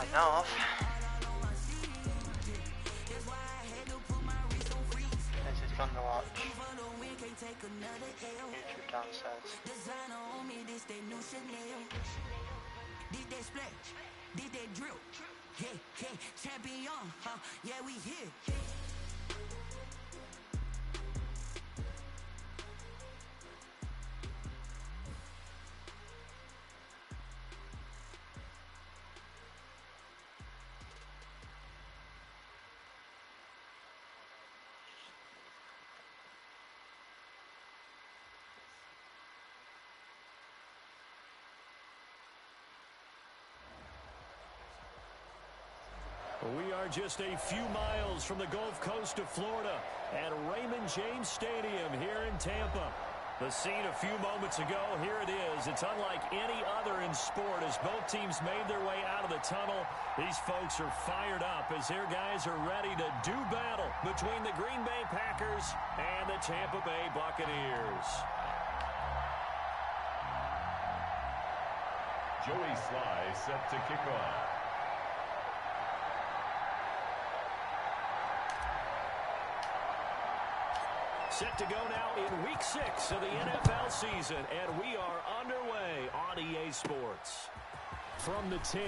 Sign off. This is fun to watch. YouTube downstairs. We are just a few miles from the Gulf Coast of Florida at Raymond James Stadium here in Tampa. The scene a few moments ago, here it is. It's unlike any other in sport as both teams made their way out of the tunnel. These folks are fired up as their guys are ready to do battle between the Green Bay Packers and the Tampa Bay Buccaneers. Joey Sly set to kick off. Set to go now in Week 6 of the NFL season, and we are underway on EA Sports. From the 10.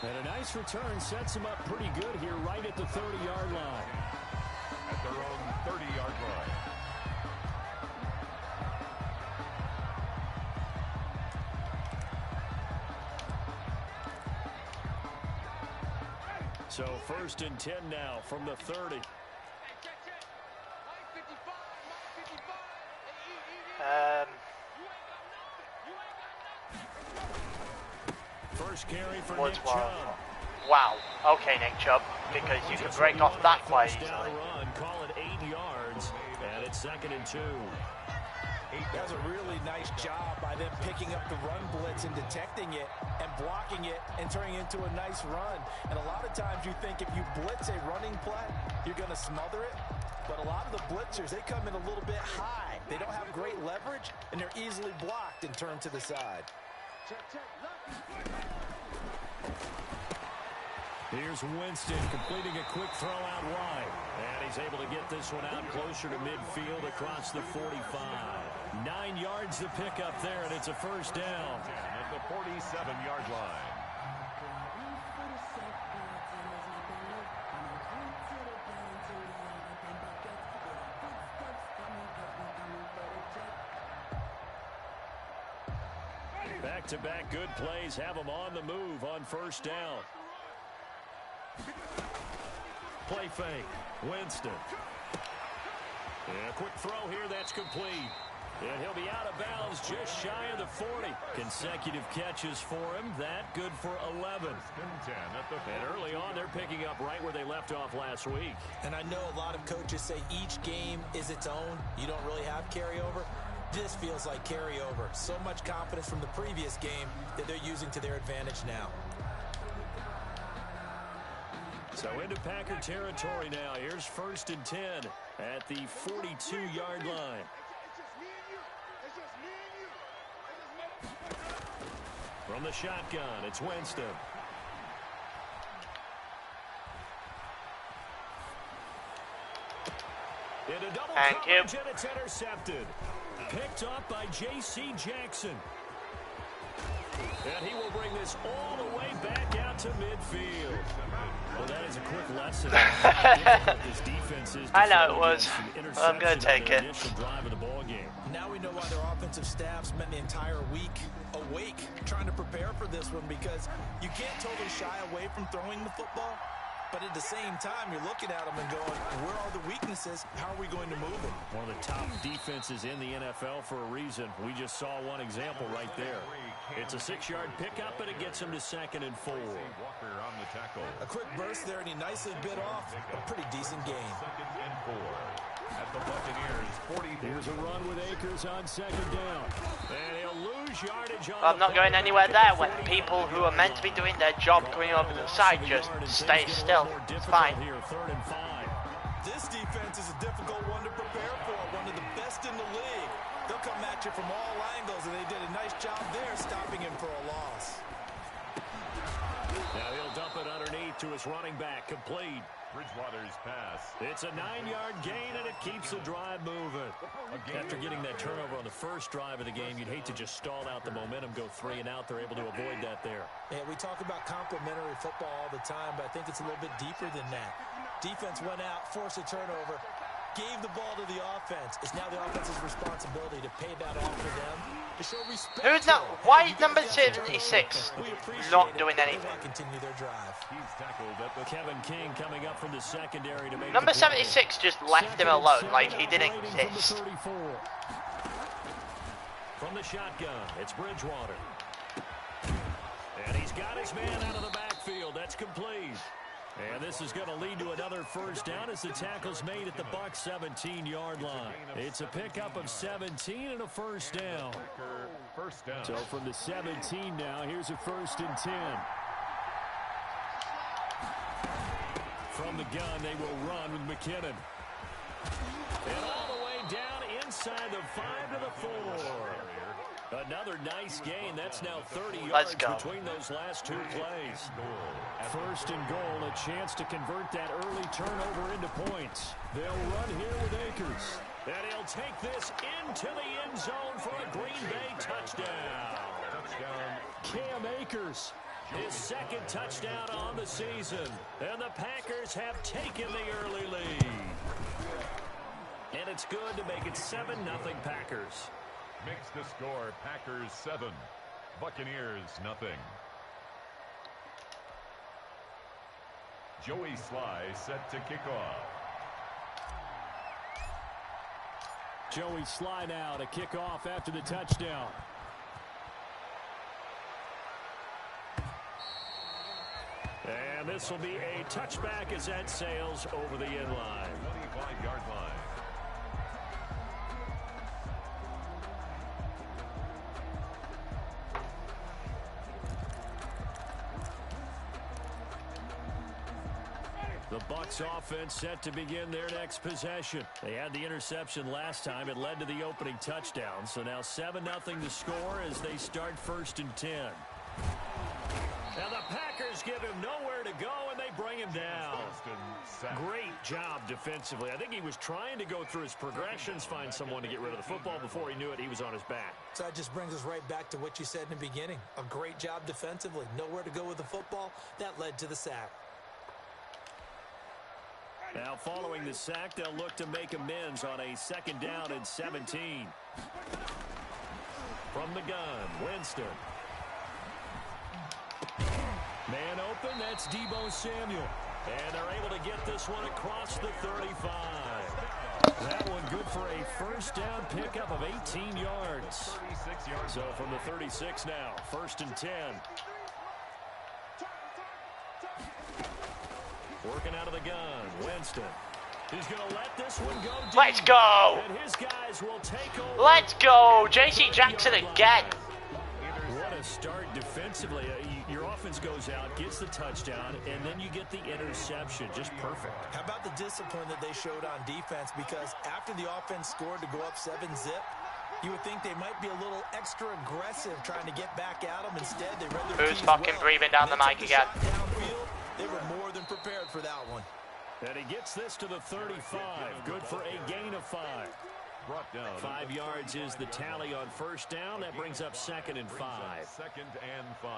And a nice return sets him up pretty good here right at the 30-yard line. At their own 30-yard line. So 1st and 10 now from the 30. First carry for Nick Chubb. Wow. Okay, Nick Chubb, because you can break off that quite easily. Run, call it 8 yards, and it's 2nd and 2. Does a really nice job by them picking up the run blitz and detecting it and blocking it and turning it into a nice run. And a lot of times you think if you blitz a running play, you're going to smother it. But a lot of the blitzers, they come in a little bit high. They don't have great leverage, and they're easily blocked and turned to the side. Here's Winston completing a quick throw out wide. And he's able to get this one out closer to midfield across the 45. 9 yards to pick up there, and it's a first down. At the 47-yard line. Back-to-back good plays have them on the move on first down. Play fake. Winston. And a quick throw here that's complete. And he'll be out of bounds just shy of the 40. Consecutive catches for him. That good for 11. And early on, they're picking up right where they left off last week. And I know a lot of coaches say each game is its own. You don't really have carryover. This feels like carryover. So much confidence from the previous game that they're using to their advantage now. So into Packer territory now. Here's 1st and 10 at the 42-yard line. From the shotgun, it's Winston. Into double coverage, and it's intercepted. Picked up by J.C. Jackson. And he will bring this all the way back out to midfield. Well, that is a quick lesson. This defense is. I know it was. I'm going to take it. Drive of the ball game. Now we know why their offensive staff spent the entire week awake trying to prepare for this one, because you can't totally shy away from throwing the football. But at the same time, you're looking at them and going, where are the weaknesses? How are we going to move them? One of the top defenses in the NFL for a reason. We just saw one example right there. It's a 6-yard pickup, and it gets him to 2nd and 4. A quick burst there, and he nicely bit off a pretty decent game. 2nd and 4. At the Buccaneers, 40. Here's a run with Akers on 2nd down. And he'll lose yardage on I'm not going anywhere there when people who are meant to be doing their job going over the side just stay still. It's fine. Here, 3rd and 5. This defense is a difficult one to prepare for, one of the best in the league. They'll come at you from all angles, and they did a nice job there stopping him for a loss. back to his running back, complete. Bridgewater's pass. It's a 9-yard gain, and it keeps the drive moving. After getting that turnover on the first drive of the game, you'd hate to just stall out the momentum, go 3 and out. They're able to avoid that there. Yeah, we talk about complementary football all the time, but I think it's a little bit deeper than that. Defense went out, forced a turnover, gave the ball to the offense. It's now the offense's responsibility to pay that off for them, to show respect. Who's not? Why is number 76 not doing anything? Continue their drive. He's tackled at the Kevin King coming up from the secondary to make Number the play. 76 just left him alone, like he didn't exist. From the shotgun, it's Bridgewater. And he's got his man out of the backfield. That's complete. And this is going to lead to another first down as the tackle's made at the Bucs 17-yard line. It's a pickup of 17 and a first down. first down. So from the 17 now, here's a 1st and 10. From the gun, they will run with McKinnon. And all the way down inside the 5 to the 4. Another nice gain. That's now 30 yards between those last 2 plays. 1st and goal, a chance to convert that early turnover into points. They'll run here with Akers. And he'll take this into the end zone for a Green Bay touchdown. Cam Akers, his 2nd touchdown on the season. And the Packers have taken the early lead. And it's good to make it 7-0 Packers. Makes the score Packers 7, Buccaneers nothing. Joey Sly set to kick off. Joey Sly now to kick off after the touchdown. And this will be a touchback as that sails over the end line. 25-yard line. The Bucs offense set to begin their next possession. They had the interception last time. It led to the opening touchdown. So now 7-0 to score as they start 1st and 10. Now the Packers give him nowhere to go, and they bring him down. Great job defensively. I think he was trying to go through his progressions, find someone to get rid of the football. Before he knew it, he was on his back. So that just brings us right back to what you said in the beginning. A great job defensively. Nowhere to go with the football. That led to the sack. Now following the sack, they'll look to make amends on a 2nd down and 17. From the gun, Winston. Man open, that's Deebo Samuel. And they're able to get this one across the 35. That one good for a 1st down pickup of 18 yards. So from the 36 now, 1st and 10. Working out of the gun, Winston. He's going to let this one go deep. Let's go. And his guys will take over. Let's go. J.C. Jackson again. What a start defensively. Your offense goes out, gets the touchdown, and then you get the interception. Just perfect. How about the discipline that they showed on defense? Because after the offense scored to go up 7-zip, you would think they might be a little extra aggressive trying to get back at them. Instead, they read their Who's fucking breathing down the mic again? Downfield, they were more than prepared for that one. And he gets this to the 35. Good for a gain of 5. Brought down. 5 yards is the tally on 1st down. That brings up 2nd and 5. 2nd and 5.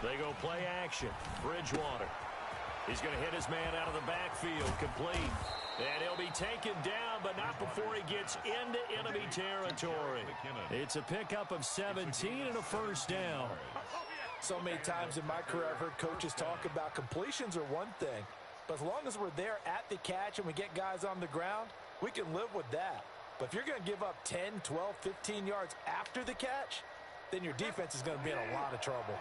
They go play action. Bridgewater. He's going to hit his man out of the backfield. Complete. And he'll be taken down, but not before he gets into enemy territory. It's a pickup of 17 and a 1st down. So many times in my career, I've heard coaches talk about completions are one thing. But as long as we're there at the catch and we get guys on the ground, we can live with that. But if you're going to give up 10, 12, 15 yards after the catch, then your defense is going to be in a lot of trouble.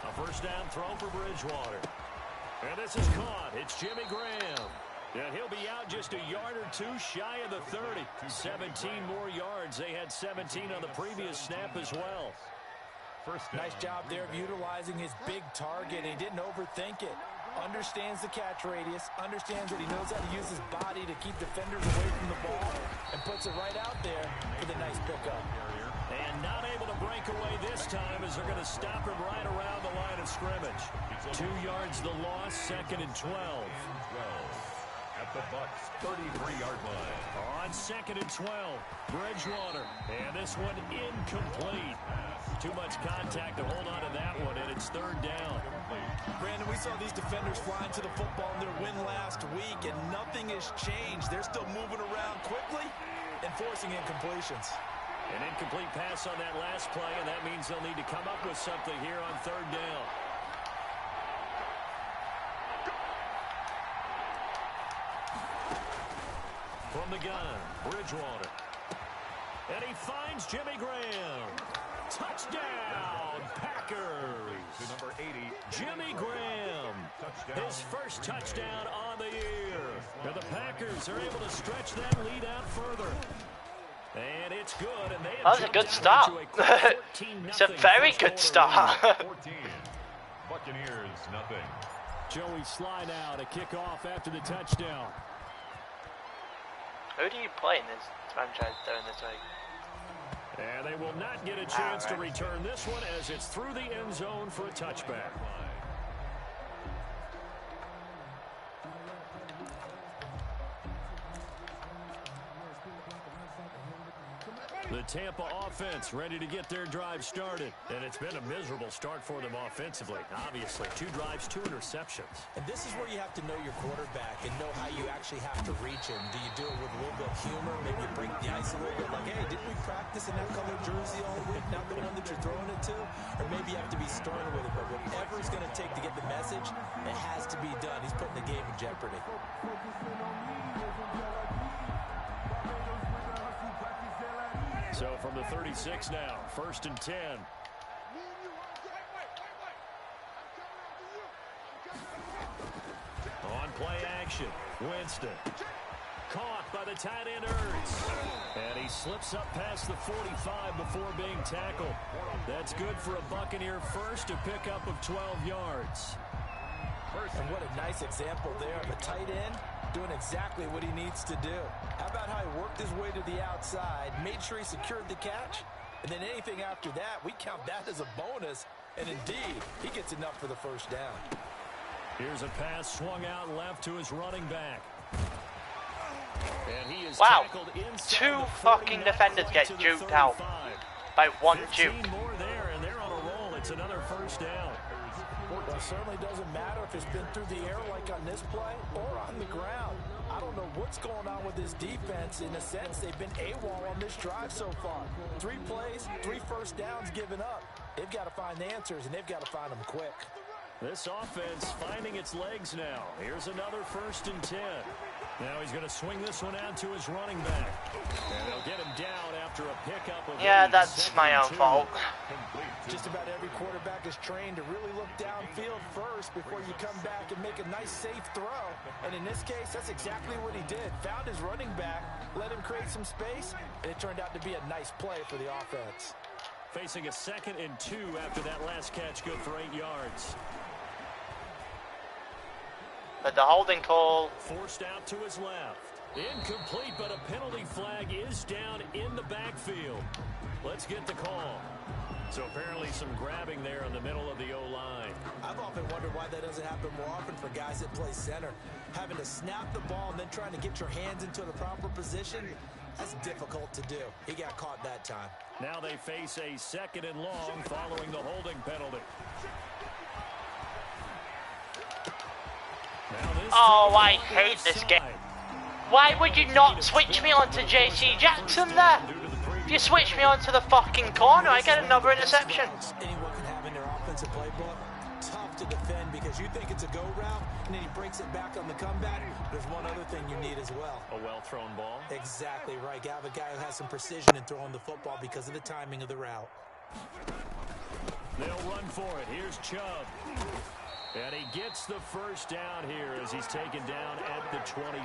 A 1st down throw for Bridgewater. And this is caught. It's Jimmy Graham. And he'll be out just a yard or 2 shy of the 30. 17 more yards. They had 17 on the previous snap as well. First down. Nice job there of utilizing his big target. He didn't overthink it. Understands the catch radius, understands that he knows how to use his body to keep defenders away from the ball, and puts it right out there for the nice pickup. And not able to break away this time as they're going to stop him right around the line of scrimmage. 2 yards the loss, 2nd and 12. At the Bucs' 33-yard line. On 2nd and 12, Bridgewater. And this one incomplete. Too much contact to hold on to that one, and it's 3rd down. Brandon, we saw these defenders flying to the football in their win last week, and nothing has changed. They're still moving around quickly and forcing incompletions. An incomplete pass on that last play, and that means they'll need to come up with something here on 3rd down. From the gun, Bridgewater. And he finds Jimmy Graham. Touchdown, Packers. To number 80. Jimmy Graham. Touchdown. His first touchdown on the year. And the Packers are able to stretch that lead out further. And it's good. And they that was a good start. It's a very good start. 14. Buccaneers, nothing. Joey Sly now to kick off after the touchdown. Who do you play in this franchise during this week? And they will not get a chance to return this one as it's through the end zone for a touchback. The Tampa offense ready to get their drive started. And it's been a miserable start for them offensively. Obviously, 2 drives, 2 interceptions. And this is where you have to know your quarterback and know how you actually have to reach him. Do you do it with a little bit of humor? Maybe you break the ice a little bit like, hey, didn't we practice in that color jersey all week, not the one that you're throwing it to? Or maybe you have to be stern with it. But whatever it's going to take to get the message, it has to be done. He's putting the game in jeopardy. So from the 36 now, 1st and 10. On play action, Winston. Caught by the tight end Ertz. And he slips up past the 45 before being tackled. That's good for a Buccaneer first, a pickup of 12 yards. And what a nice example there of a tight end doing exactly what he needs to do. How about how he worked his way to the outside, made sure he secured the catch, and then anything after that, we count that as a bonus, and indeed, he gets enough for the first down. Here's a pass swung out left to his running back. And he is tackled inside 2 fucking defenders get juked out by 1 juke. 15 more there, and they're on a roll. It's another first down. Well, it certainly doesn't matter if it's been through the air like on this play or on the ground. I don't know what's going on with this defense. In a sense, they've been AWOL on this drive so far. 3 plays, 3 first downs given up. They've got to find the answers, and they've got to find them quick. This offense finding its legs now. Here's another 1st and 10. Now he's going to swing this one out to his running back. And they'll get him down after a pickup of Yeah, that's my own fault. Just about every quarterback is trained to really look downfield first before you come back and make a nice, safe throw. And in this case, that's exactly what he did. Found his running back, let him create some space, and it turned out to be a nice play for the offense. Facing a 2nd and 2 after that last catch, good for 8 yards. But the holding call. Forced out to his left. Incomplete, but a penalty flag is down in the backfield. Let's get the call. So apparently some grabbing there in the middle of the O-line. I've often wondered why that doesn't happen more often for guys that play center. Having to snap the ball and then trying to get your hands into the proper position, that's difficult to do. He got caught that time. Now they face a 2nd and long following the holding penalty. Oh, I hate this game. Why would you not switch me onto JC Jackson there? If you switch me onto the fucking corner, I get another interception. Anyone can have in their offensive playbook. Tough to defend because you think it's a go route, and then he breaks it back on the comeback. There's one other thing you need as well. A well-thrown ball. Exactly right. You have a guy who has some precision in throwing the football because of the timing of the route. They'll run for it. Here's Chubb. And he gets the first down here as he's taken down at the 24.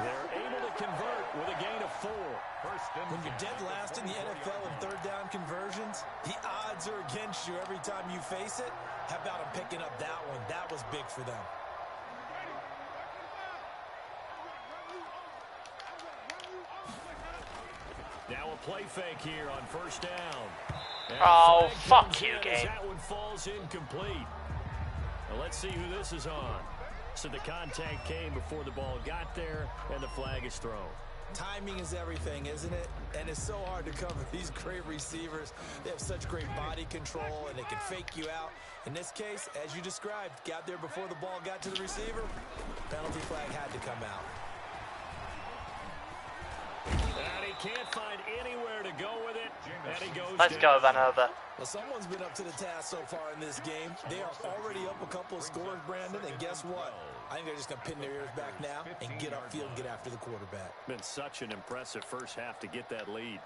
They're able to convert with a gain of 4. When you're dead last in the NFL in 3rd down conversions, the odds are against you every time you face it. How about them picking up that one? That was big for them. Now a play fake here on first down. And oh, fuck you, game. That one falls incomplete. Well, let's see who this is on. So the contact came before the ball got there, and the flag is thrown. Timing is everything, isn't it? And it's so hard to cover these great receivers. They have such great body control, and they can fake you out. In this case, as you described, got there before the ball got to the receiver. Penalty flag had to come out. And he can't find anywhere to go with it, and he goes Let's down. go, Vanover. Well, someone's been up to the task so far in this game. They are already up a couple of scores, Brandon, and guess what? I think they're just going to pin their ears back now and get upfield and get after the quarterback. Been such an impressive first half to get that lead.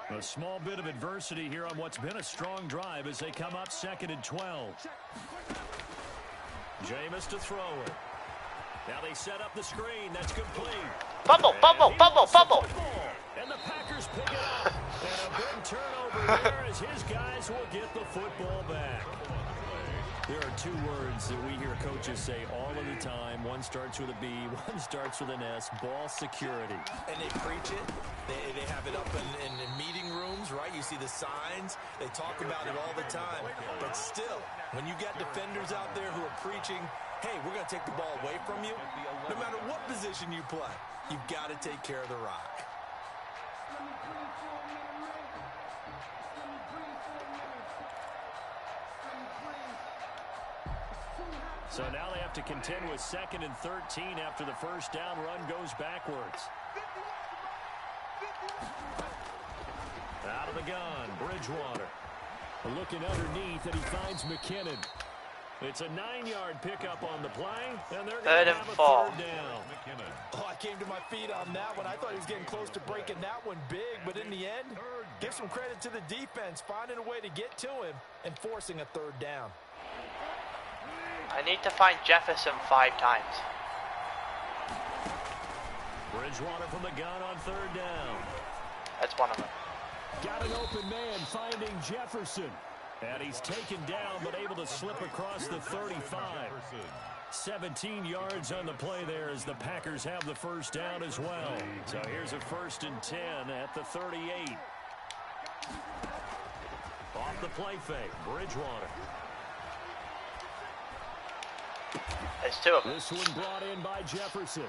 A small bit of adversity here on what's been a strong drive as they come up 2nd and 12. Jameis to throw it. Now they set up the screen. That's complete. Bubble, bubble, bubble, bubble. And the Packers pick it up. And a big turnover there as his guys will get the football back. There are two words that we hear coaches say all of the time. One starts with a B, one starts with an S, ball security. And they preach it. They have it up in meeting rooms, right? You see the signs. They talk about it all the time. But still, when you got defenders out there who are preaching, hey, we're going to take the ball away from you, no matter what position you play, you've got to take care of the rock. So now they have to contend with 2nd and 13 after the first down run goes backwards. Out of the gun, Bridgewater. Looking underneath, and he finds McKinnon. It's a 9-yard pickup on the play, and they're going to have a 3rd down. Oh, I came to my feet on that one. I thought he was getting close to breaking that one big, but in the end, give some credit to the defense, finding a way to get to him and forcing a 3rd down. I need to find Jefferson 5 times. Bridgewater from the gun on 3rd down. That's one of them. Got an open man finding Jefferson. And he's taken down but able to slip across the 35. 17 yards on the play there as the Packers have the first down as well. So here's a 1st and 10 at the 38. Off the play fake, Bridgewater. There's 2 of them. This one brought in by Jefferson.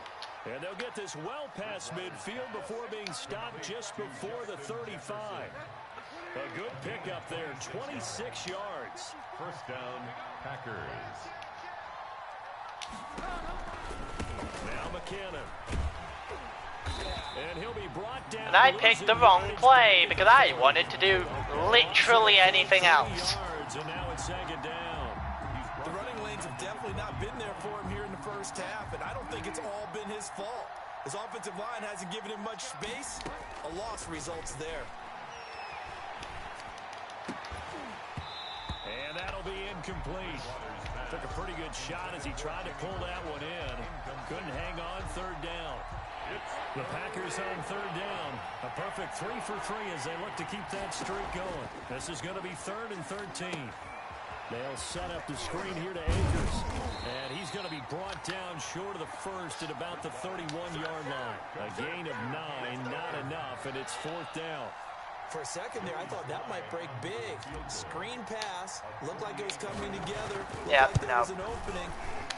And they'll get this well past midfield before being stopped just before the 35. A good pickup there, 26 yards. 1st down, Packers. Now McKinnon. And he'll be brought down. And I picked the wrong play because I wanted to do literally anything else. And now it's 2nd down. The running lanes have definitely not been there for him here in the first half, and I don't think it's all been his fault. His offensive line hasn't given him much space. A loss results there. And that'll be incomplete. Took a pretty good shot as he tried to pull that one in. Couldn't hang on 3rd down. The Packers on 3rd down. A perfect 3 for 3 as they look to keep that streak going. This is going to be 3rd and 13. They'll set up the screen here to Akers. And he's going to be brought down short of the 1st at about the 31-yard line. A gain of 9, not enough, and it's 4th down. For a second there, I thought that might break big. Screen pass. Looked like it was coming together. Yeah, like there was an opening.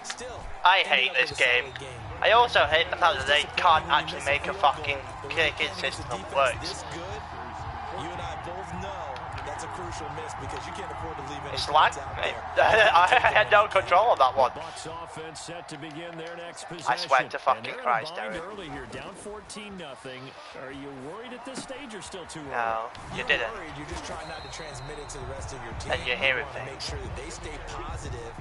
Still, I hate this game. I also hate the fact that they can't actually make a fucking kicking system that works. This good, you and I both know that's a crucial miss because you can't afford to leave any It's lag. out there. I had no control of that one. Bucs offense set to begin their next possession. I swear to fucking Christ, Derek. Derek. Early here, down 14-0. Are you worried at this stage or still too early? No, you didn't. Worried, you just try not to transmit it to the rest of your team. And you hear it, want to make sure that they stay positive,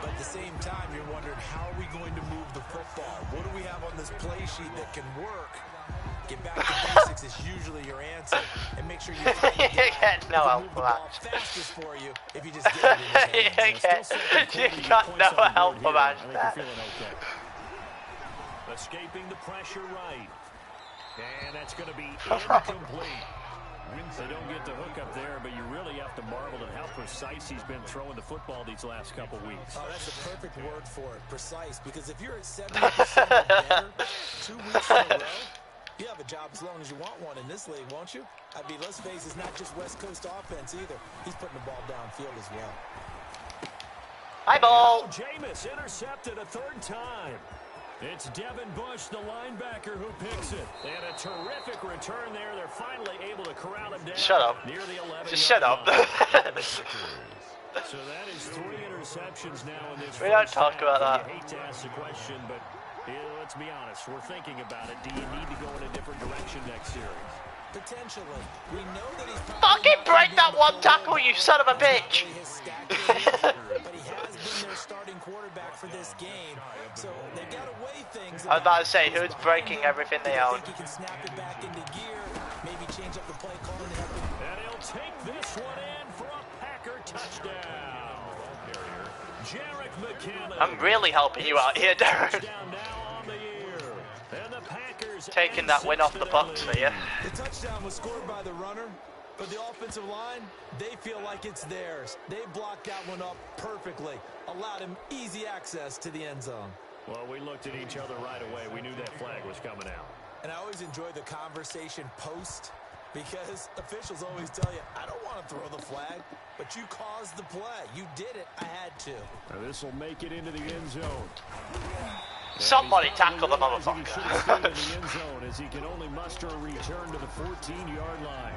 but at the same time, you're wondering how are we going to move the football? What do we have on this play sheet that can work? Get back to basics is usually your answer, and make sure you find the guy get no help move for the ball that. fastest for you if you just get it in his hands. You got no help for that. Escaping the pressure right. And that's going to be incomplete. They don't get the hook up there, but you really have to marvel at how precise he's been throwing the football these last couple weeks. Oh, that's the perfect word for it, precise. Because if you're at 70% or better 2 weeks in a row, you have a job as long as you want one in this league, won't you? I mean, let's face it, it's not just West Coast offense either. He's putting the ball downfield as well. High ball. Jameis intercepted a third time. It's Devin Bush, the linebacker, who picks it. And a terrific return there. They're finally able to corral him down. Shut up. Near the 11. Just shut up. So that is 3 interceptions now in this. We don't talk about that. I hate to ask the question, but let's be honest. We're thinking about it. Do you need to go in a different direction next series? Potentially. We know that he's Fucking break that one tackle, you son of a bitch. But he has been their starting quarterback for this game. So they got to weigh things. I was about to say, who's breaking everything they own? I think he can snap it back into gear, maybe change up the play call and help him. And he'll take this one in for a Packer touchdown. Jarek McKinnon. I'm really helping you out here, Darren. Taking that win off the Bucs for you. The touchdown was scored by the runner, but the offensive line, they feel like it's theirs. They blocked that one up perfectly, allowed him easy access to the end zone. Well, we looked at each other right away. We knew that flag was coming out. And I always enjoy the conversation post, because officials always tell you, I don't want to throw the flag, but you caused the play. You did it. I had to. Now this will make it into the end zone. Somebody tackle the motherfucker. As he can only muster a return to the 14-yard line.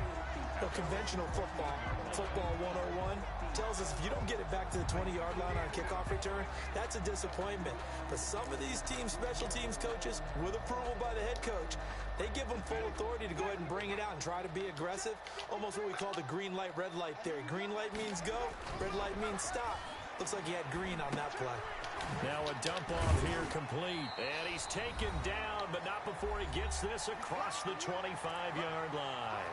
Well, conventional football 101, tells us if you don't get it back to the 20-yard line on a kickoff return, that's a disappointment. But some of these teams, special teams coaches, with approval by the head coach, they give them full authority to go ahead and bring it out and try to be aggressive. Almost what we call the green light, red light theory. Green light means go, red light means stop. Looks like he had green on that play. Now a dump off here complete. And he's taken down, but not before he gets this across the 25-yard line.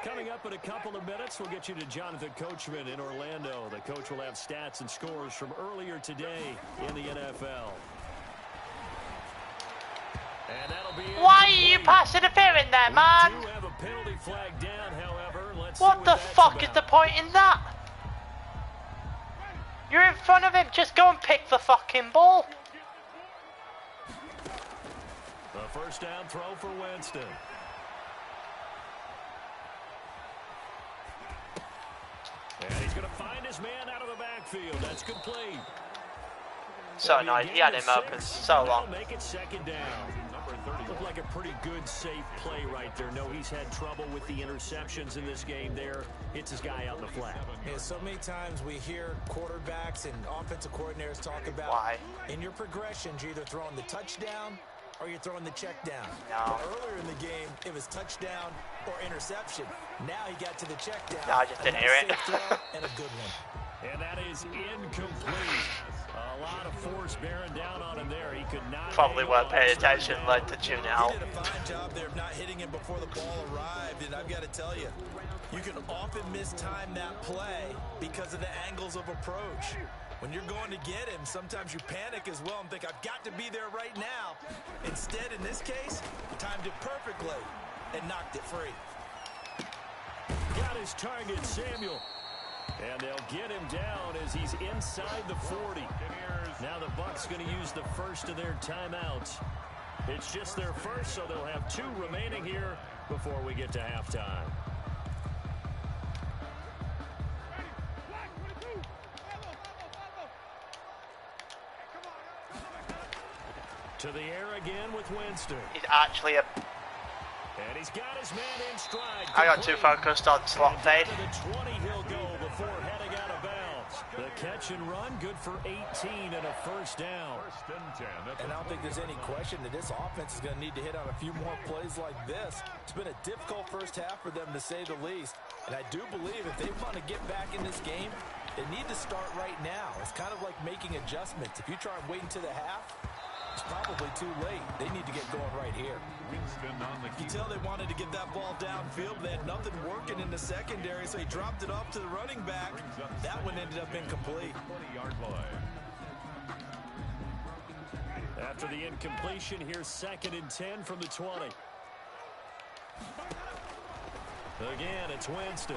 Coming up in a couple of minutes, we'll get you to Jonathan Coachman in Orlando. The coach will have stats and scores from earlier today in the NFL. And that'll be Why are you pass interfering there, man? We do have a penalty flag down, however. Let's what the fuck is the point in that? You're in front of him. Just go and pick the fucking ball. The first down throw for Winston. And he's going to find his man out of the backfield. That's complete. So annoyed. He had him open so long. Make it second down. Looked like a pretty good, safe play right there. No, he's had trouble with the interceptions in this game there. Hits his guy out in the flat. Yeah, so many times we hear quarterbacks and offensive coordinators talk about in your progressions, you're either throwing the touchdown or you're throwing the check down. No. Earlier in the game, it was touchdown or interception. Now he got to the check down. No, I just didn't hear it. And a good one. And that is incomplete. A lot of force bearing down on him there. He could not. Probably weren't paying attention, led to tune out. He did a fine job there of not hitting him before the ball arrived. And I've got to tell you, you can often mistime that play because of the angles of approach. When you're going to get him, sometimes you panic as well and think, I've got to be there right now. Instead, in this case, timed it perfectly and knocked it free. Got his target, Samuel. And they'll get him down as he's inside the 40. Now the Bucs going to use the first of their timeouts. It's just their first, so they'll have 2 remaining here before we get to halftime. To the air again with Winston. He's actually a... And he's got his man in stride. I got too focused on slot fade. The 20 he'll go before heading out of bounds. The catch and run, good for 18 and a first down. And I don't think there's any question that this offense is going to need to hit on a few more plays like this. It's been a difficult first half for them, to say the least. And I do believe if they want to get back in this game, they need to start right now. It's kind of like making adjustments. If you try and wait until the half, It's probably too late. They need to get going right here. Winston on the You can tell they wanted to get that ball downfield. They had nothing working in the secondary, so he dropped it off to the running back. That one ended up incomplete. 20-yard line. After the incompletion, here's 2nd and 10 from the 20. Again, it's Winston.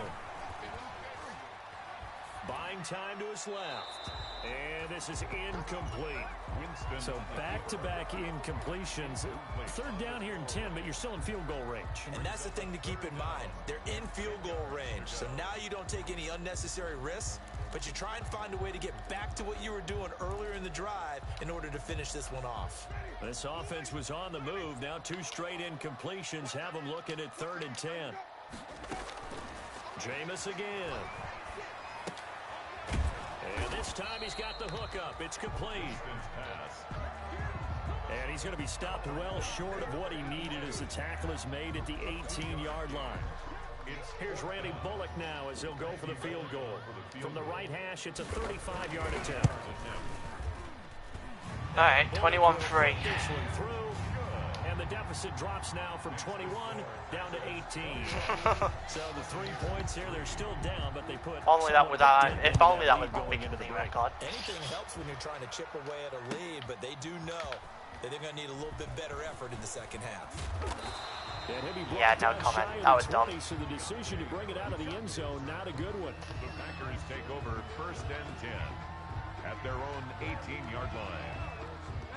Buying time to his left. And this is incomplete. Winston. So back-to-back incompletions. 3rd down here in 10, but you're still in field goal range. And that's the thing to keep in mind. They're in field goal range. So now you don't take any unnecessary risks, but you try and find a way to get back to what you were doing earlier in the drive in order to finish this one off. This offense was on the move. Now 2 straight incompletions have them looking at 3rd and 10. Jameis again. And this time he's got the hook up. It's complete. And he's going to be stopped well short of what he needed as the tackle is made at the 18-yard line. Here's Randy Bullock now as he'll go for the field goal. From the right hash, it's a 35-yard attempt. All right, 21-3. And the deficit drops now from 21 down to 18. So the 3 points here, they're still down, but they put... If only that was my big record. Anything helps when you're trying to chip away at a lead, but they do know that they're going to need a little bit better effort in the second half. Yeah, no comment. That was dumb. So the decision to bring it out of the end zone, not a good one. The Packers take over 1st and 10 at their own 18-yard line.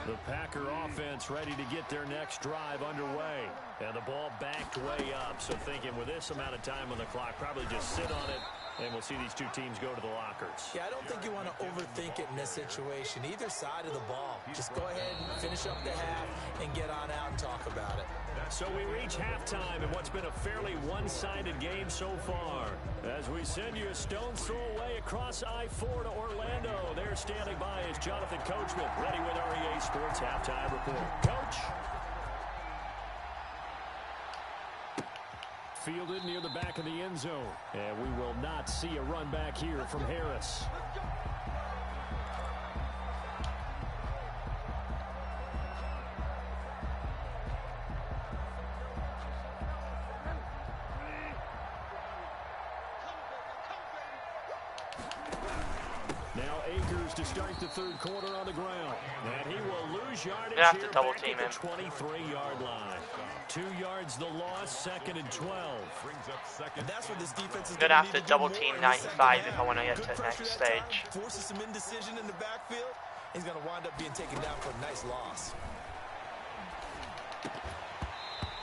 The Packer offense ready to get their next drive underway. And the ball backed way up. So thinking with this amount of time on the clock, probably just sit on it, and we'll see these 2 teams go to the lockers. Yeah, I don't think you want to overthink it in this situation. Either side of the ball. Just go ahead and finish up the half and get on out and talk about it. So we reach halftime in what's been a fairly one-sided game so far. As we send you a stone's throw away across I-4 to Orlando. There standing by is Jonathan Coachman, ready with REA Sports Halftime Report. Coach? Fielded near the back of the end zone. And we will not see a run back here from Harris. To start the 3rd quarter on the ground. And he will lose yardage have to here double back team at him. the 23-yard line. 2 yards the loss, 2nd and 12. Brings up 2nd. And that's what this defense is I'm gonna have to double team 95 if I want to get Good to the pressure next that time, stage. Forces some indecision in the backfield. He's going to wind up being taken down for a nice loss.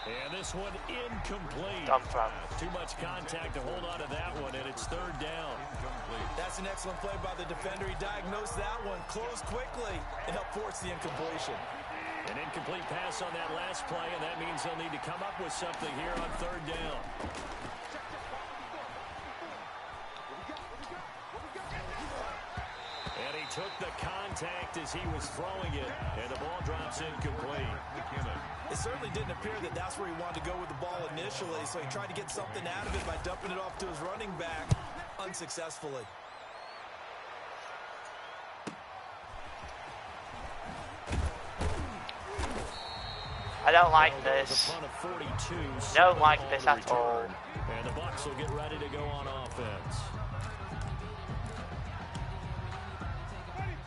And this one incomplete. Dump throw. Too much contact to hold on to that one, and it's 3rd down. That's an excellent play by the defender. He diagnosed that one, closed quickly, and helped force the incompletion. An incomplete pass on that last play, and that means they'll need to come up with something here on 3rd down. And he took the contact as he was throwing it, and the ball drops incomplete. It certainly didn't appear that that's where he wanted to go with the ball initially, so he tried to get something out of it by dumping it off to his running back unsuccessfully. I don't like this. Don't like this at all. And the Bucs will get ready to go on offense.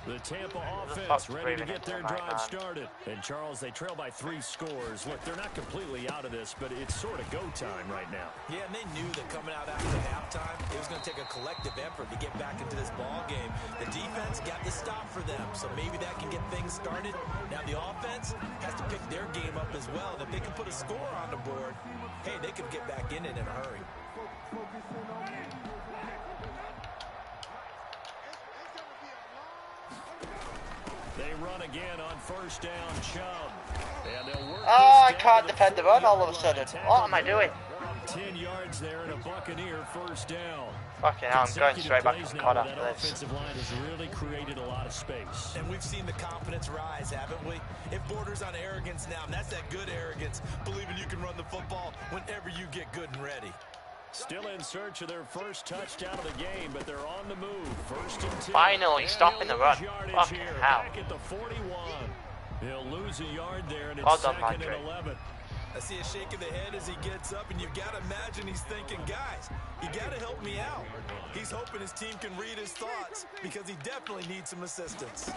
The Tampa offense ready to get their drive started. And Charles, they trail by 3 scores. Look, they're not completely out of this, but it's sort of go time right now. Yeah, and they knew that coming out after halftime, it was going to take a collective effort to get back into this ball game. The defense got the stop for them, so maybe that can get things started. Now the offense has to pick their game up as well. And if they can put a score on the board, hey, they can get back in it in a hurry. They run again on 1st down, Chubb. And they'll work I can't defend the run all of a sudden. What am I doing? 10 yards there and a Buccaneer 1st down. Fucking hell, I'm going straight back to the cut after this. Offensive line has really created a lot of space. And we've seen the confidence rise, haven't we? It borders on arrogance now, and that's that good arrogance, believing you can run the football whenever you get good and ready. Still in search of their first touchdown of the game, but they're on the move. 1st and 10. Finally stopping the run. Fucking hell. Back at the 41. He'll lose a yard there, and it's Well done, second Andre. and 11. I see a shake of the head as he gets up, and you've got to imagine he's thinking, guys, you got to help me out. He's hoping his team can read his thoughts because he definitely needs some assistance.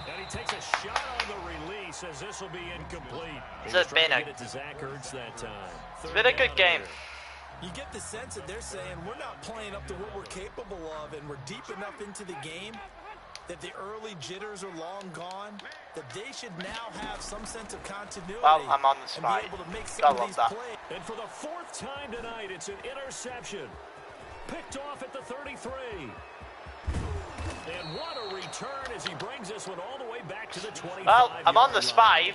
And he takes a shot on the release as this will be incomplete. This has been a good game. You get the sense that they're saying we're not playing up to what we're capable of, and we're deep enough into the game that the early jitters are long gone, that they should now have some sense of continuity. Well, I'm on the spot. And be able to make I some of love these that. plays. And for the fourth time tonight, it's an interception. Picked off at the 33. And what a return as he brings this one all the way back to the 25. Well, I'm on the spy.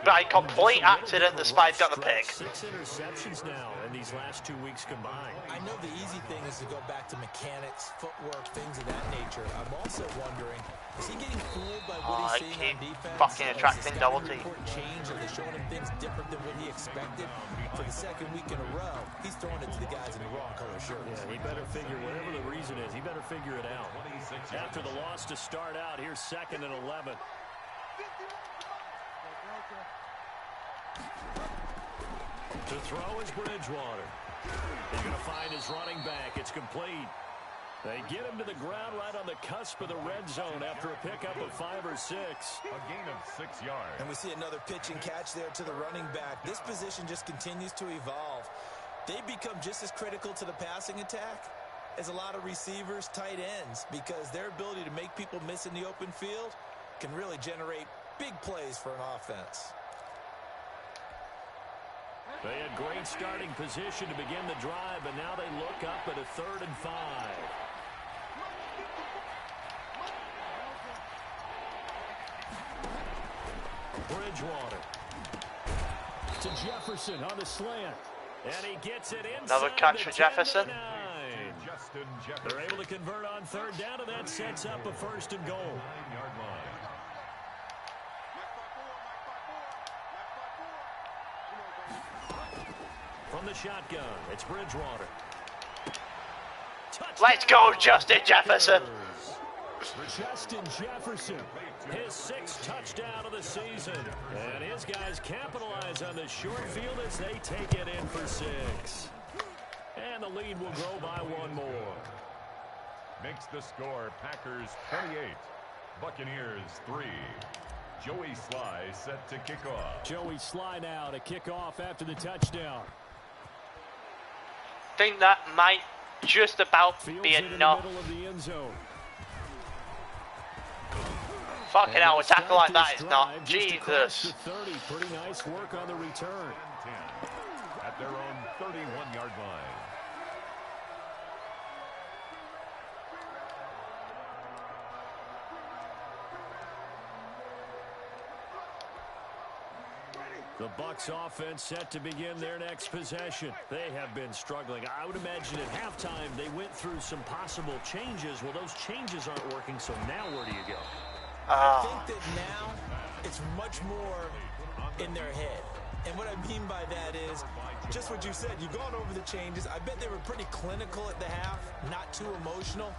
By complete accident, the spy's got the pick. 6 interceptions now in these last 2 weeks combined. I know the easy thing is to go back to mechanics, footwork, things of that nature. I'm also wondering, is he getting fooled by what he's seeing on defense? Fucking attracting double T. Change, or they showing him things different than what he expected? For the second week in a row, he's throwing it to the guys in the wrong color shirts. Yeah, he better figure, whatever the reason is, he better figure it out. After the loss to start out, here's second and 11. To throw is Bridgewater. He's going to find his running back. It's complete. They get him to the ground right on the cusp of the red zone after a pickup of 5 or 6. A gain of 6 yards. And we see another pitch and catch there to the running back. This position just continues to evolve. They become just as critical to the passing attack as a lot of receivers, tight ends, because their ability to make people miss in the open field can really generate big plays for an offense. They had great starting position to begin the drive, but now they look up at a 3rd and 5. Bridgewater to Jefferson on the slant, and he gets it inside. Another catch for Jefferson. They're able to convert on 3rd down, and that sets up a 1st and goal. 9-yard line. From the shotgun, it's Bridgewater. Touchdown. Let's go, Justin Jefferson. Justin Jefferson, his 6th touchdown of the season. And his guys capitalize on the short field as they take it in for 6. And the lead will grow by 1 more. Makes the score Packers 28, Buccaneers 3. Joey Sly set to kick off. Joey Sly now to kick off after the touchdown. Think that might just about be enough. In the middle of the end zone. Fucking hell, a tackle like that is not. Just across Jesus. the 30. Pretty nice work on the return. 10 at their own 31-yard line. The Bucs offense set to begin their next possession. They have been struggling. I would imagine at halftime they went through some possible changes. Well, those changes aren't working, so now where do you go? I think that now it's much more in their head. And what I mean by that is just what you said. You've gone over the changes. I bet they were pretty clinical at the half, not too emotional.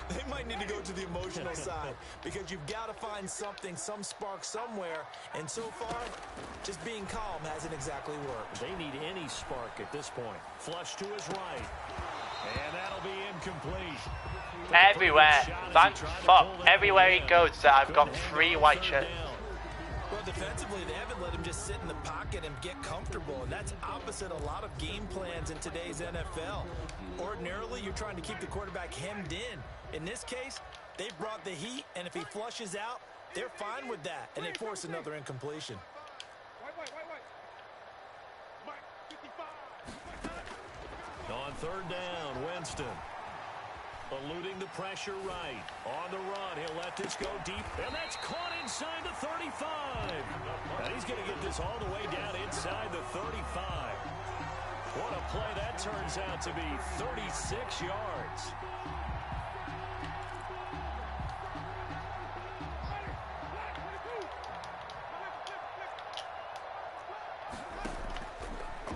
They might need to go to the emotional side because you've got to find something, some spark somewhere. And so far, just being calm hasn't exactly worked. They need any spark at this point. Flush to his right. And that'll be incomplete. Everywhere. Thank fuck. Everywhere he goes, I've got 3 white shirts. Well, defensively, they haven't let him just sit in the pocket and get comfortable, and that's opposite a lot of game plans in today's NFL. Ordinarily, you're trying to keep the quarterback hemmed in. In this case, they brought the heat, and if he flushes out, they're fine with that, and they force another incompletion. On 3rd down, Winston. Eluding the pressure right. On the run, he'll let this go deep. And that's caught inside the 35. And he's going to get this all the way down inside the 35. What a play that turns out to be. 36 yards.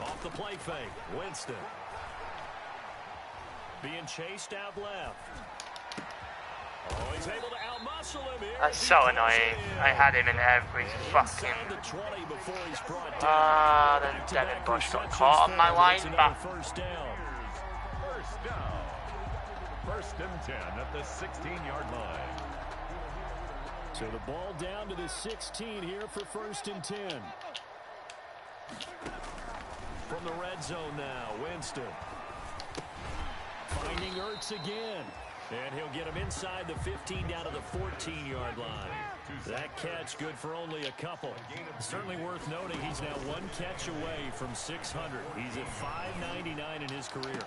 Off the play fake, Winston. Being chased out left. Oh, he's able to outmuscle him here. That's so annoying. I had him in every fucking... then Devin Bush got caught on my line, but... First down. First and 10 at the 16-yard line. So the ball down to the 16 here for first and 10. From the red zone now, Winston. Finding Ertz again. And he'll get him inside the 15 down to the 14-yard line. That catch good for only a couple. Certainly worth noting he's now one catch away from 600. He's at 599 in his career.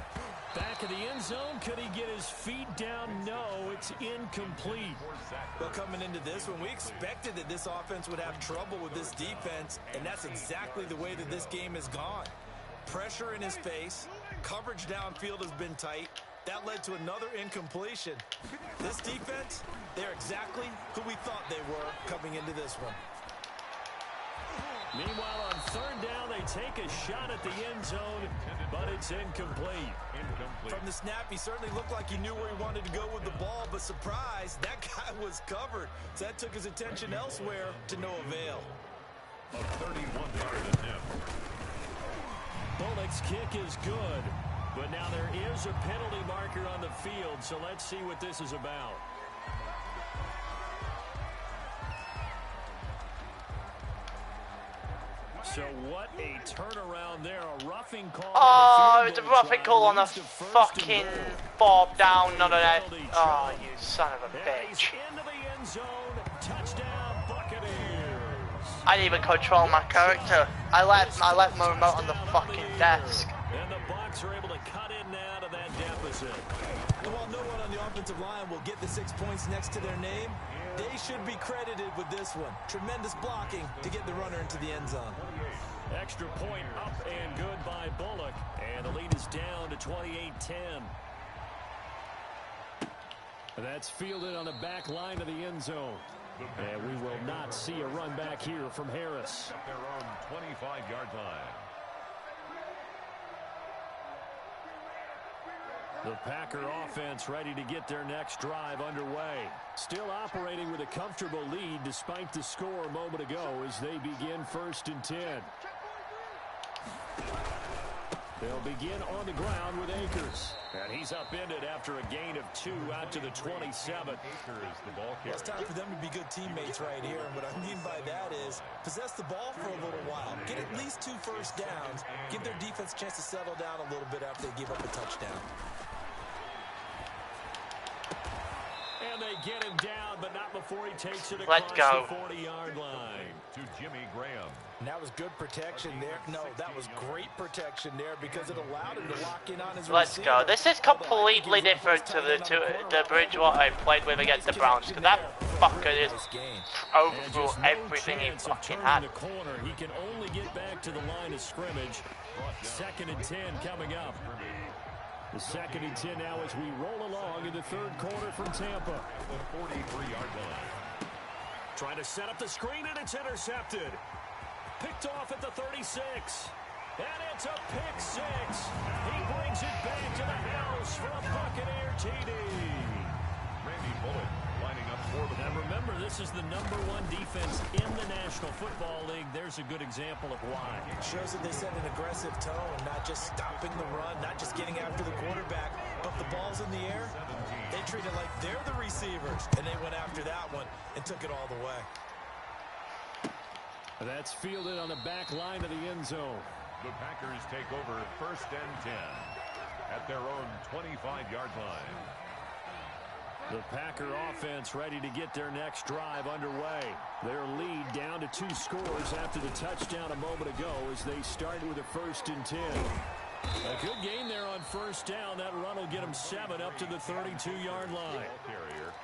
Back of the end zone, could he get his feet down? No, it's incomplete. Well, coming into this one, we expected that this offense would have trouble with this defense, and that's exactly the way that this game has gone. Pressure in his face, coverage downfield has been tight. That led to another incompletion. This defense, they're exactly who we thought they were coming into this one. Meanwhile, on third down, they take a shot at the end zone, but it's incomplete. From the snap, he certainly looked like he knew where he wanted to go with the ball, but surprise, that guy was covered. So that took his attention elsewhere to no avail. A 31-yard attempt. Bullock's kick is good, but now there is a penalty marker on the field, so let's see what this is about. So what a turnaround there. A roughing call. Oh, it's a roughing call on the fucking fourth down. Not an... Oh, you son of a bitch. Into the end zone. Touchdown, Buccaneers. I didn't even control my character. I left my remote on the fucking desk. And the Bucs are able to cut in now to that deficit. And while no one on the offensive line will get the 6 points next to their name, they should be credited with this one. Tremendous blocking to get the runner into the end zone. Extra point up and good by Bullock. And the lead is down to 28-10. That's fielded on the back line of the end zone. And we will not see a run back here from Harris. At their own 25-yard line. The Packer offense ready to get their next drive underway. Still operating with a comfortable lead despite the score a moment ago as they begin first and 10. They'll begin on the ground with Akers. And he's upended after a gain of 2 out to the 27. Akers, the ball carrier. It's time for them to be good teammates right here. And what I mean by that is possess the ball for a little while. Get at least 2 first downs. Give their defense a chance to settle down a little bit after they give up a touchdown. And they get him down, but not before he takes it Let's across go. the 40-yard line. To Jimmy Graham. And that was good protection there. No, that was great protection there because it allowed him to lock in on his Let's receiver. go. This is completely different to the Bridgewater I played with against the Browns. Because that fucker is overthrew everything he fucking had. The corner. He can only get back to the line of scrimmage. 2nd and 10 coming up. The 2nd and 10 now as we roll along in the third quarter from Tampa. The 43-yard line. Trying to set up the screen, and it's intercepted. Picked off at the 36. And it's a pick 6. He brings it back to the house for a Buccaneer TD. Randy Bullock lining up for the... Now remember, this is the #1 defense in the National Football League. There's a good example of why. It shows that they set an aggressive tone, not just stopping the run, not just getting after the quarterback, but the ball's in the air. They treat it like they're the receivers, and they went after that one and took it all the way. That's fielded on the back line of the end zone. The Packers take over 1st and 10 at their own 25-yard line. The Packer offense ready to get their next drive underway. Their lead down to 2 scores after the touchdown a moment ago as they start with a 1st and 10. A good game there on 1st down. That run will get them 7 up to the 32-yard line.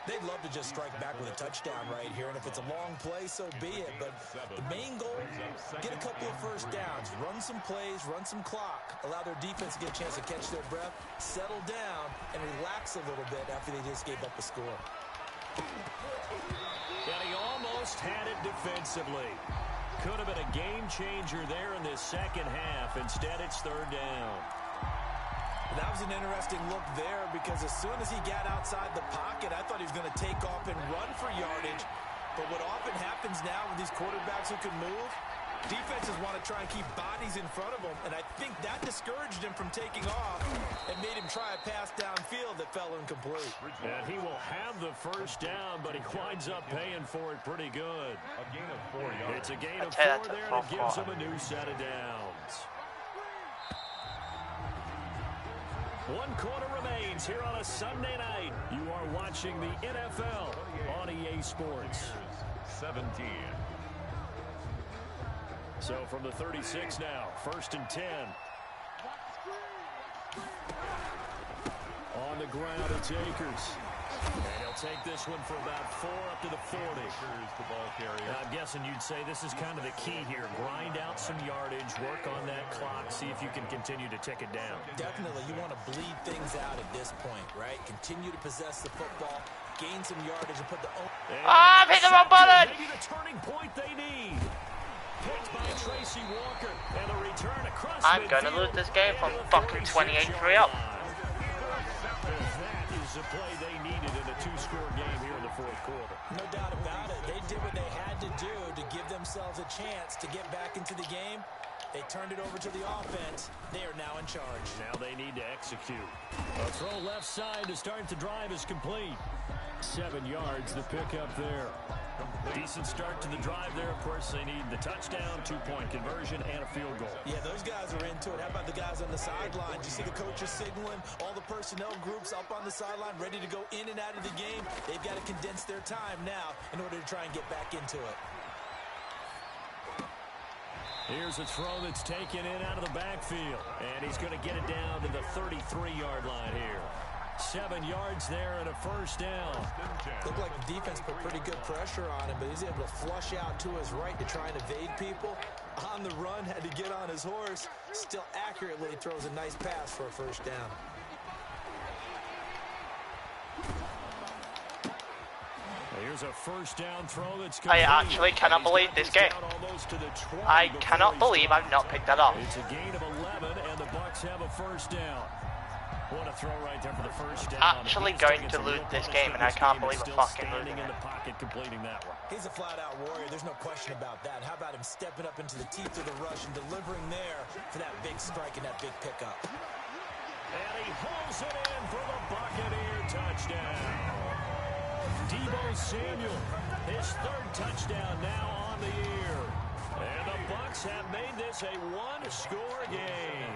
They'd love to just strike back with a touchdown right here, and if it's a long play, so be it. But the main goal, get a couple of first downs, run some plays, run some clock, allow their defense to get a chance to catch their breath, settle down, and relax a little bit after they just gave up a score. And he almost had it defensively. Could have been a game changer there in this second half. Instead, it's 3rd down. That was an interesting look there because as soon as he got outside the pocket, I thought he was going to take off and run for yardage. But what often happens now with these quarterbacks who can move, defenses want to try and keep bodies in front of them, and I think that discouraged him from taking off and made him try a pass downfield that fell incomplete. And he will have the first down, but he winds up paying for it pretty good. A gain of 4 yards. It's a gain of 4 there, and it gives him a new set of downs. 1 quarter remains here on a Sunday night. You are watching the NFL on EA Sports. 17. So from the 36 now, 1st and 10. On the ground, it's Akers. And he'll take this one for about 4 up to the 40. The ball carrier. I'm guessing you'd say this is kind of the key here. Grind out some yardage, work on that clock, see if you can continue to tick it down. Definitely, you want to bleed things out at this point, right? Continue to possess the football, gain some yardage, and put the... I've hit the wrong button! Maybe the turning point they need. Picked by Tracy Walker, and a return across I'm going to lose this game from fucking 28-3 up. That is the play they needed in a 2-score game here in the 4th quarter. No doubt about it. They did what they had to do to give themselves a chance to get back into the game. They turned it over to the offense. They are now in charge. Now they need to execute. A throw left side to start the drive is complete. 7 yards, the pickup there. Decent start to the drive there. Of course, they need the touchdown, 2-point conversion, and a field goal. Yeah, those guys are into it. How about the guys on the sideline? You see the coaches signaling, all the personnel groups up on the sideline, ready to go in and out of the game. They've got to condense their time now in order to try and get back into it. Here's a throw that's taken in out of the backfield. And he's going to get it down to the 33-yard line here. 7 yards there and a 1st down. Looked like the defense put pretty good pressure on him, but he's able to flush out to his right to try and evade people. On the run, had to get on his horse. Still accurately throws a nice pass for a 1st down. Here's a 1st down throw that's I actually cannot believe this game. I cannot believe I've not picked that up. It's a gain of 11, and the Bucs have a 1st down. What a throw right there for the 1st down. Actually going to lose this game, and I can't believe I'm fucking losing in it. the pocket, completing that one. He's a flat-out warrior. There's no question about that. How about him stepping up into the teeth of the rush and delivering there for that big strike and that big pickup? And he holds it in for the Buccaneer touchdown. Deebo Samuel, his 3rd touchdown now on the year. And the Bucs have made this a 1-score game.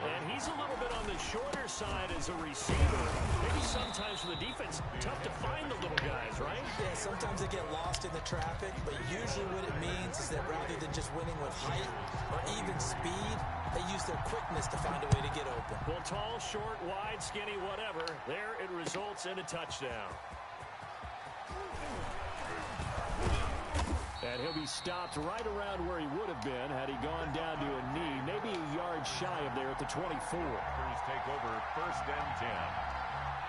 And he's a little bit on the shorter side as a receiver. Maybe sometimes for the defense, tough to find the little guys, right? Yeah, sometimes they get lost in the traffic, but usually what it means is that rather than just winning with height or even speed, they use their quickness to find a way to get open. Well, tall, short, wide, skinny, whatever, there it results in a touchdown. And he'll be stopped right around where he would have been had he gone down to a knee, maybe a yard shy of there at the 24. Packers take over 1st and 10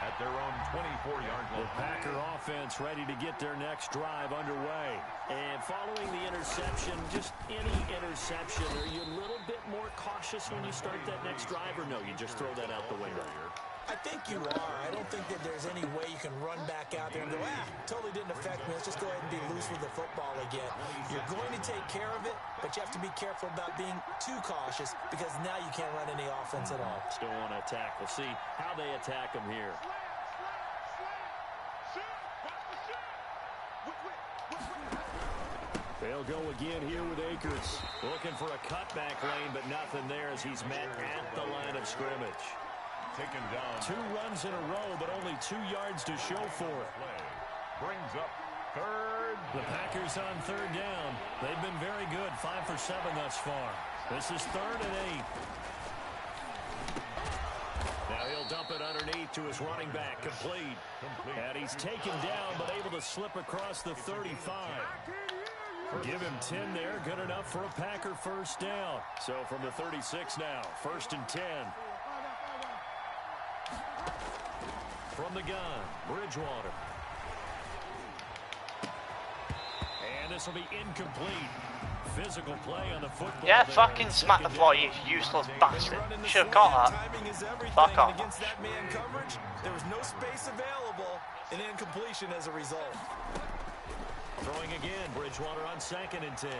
at their own 24-yard line. The Packer offense ready to get their next drive underway. And following the interception, just any interception, are you a little bit more cautious when you start that next drive, or no, you just throw that out the window? I think you are. I don't think that there's any way you can run back out there and go, totally didn't affect me. Let's just go ahead and be loose with the football again. You're going to take care of it, but you have to be careful about being too cautious because now you can't run any offense at all. Still want to attack. We'll see how they attack him here. They'll go again here with Akers. Looking for a cutback lane, but nothing there as he's met at the line of scrimmage. Taken down. 2 runs in a row, but only 2 yards to show for it. Brings up 3rd. The Packers on 3rd down. They've been very good, 5 for 7 thus far. This is 3rd and 8. Now he'll dump it underneath to his running back, complete. And he's taken down, but able to slip across the 35. Give him 10 there, good enough for a Packer 1st down. So from the 36 now, 1st and 10. From the gun, Bridgewater. And this will be incomplete. physical play on the football. Yeah, fucking smack the floor, you useless bastard. Should have caught that. Fuck off. Against that man coverage, there was no space available, and incompletion as a result. Throwing again, Bridgewater on 2nd and 10.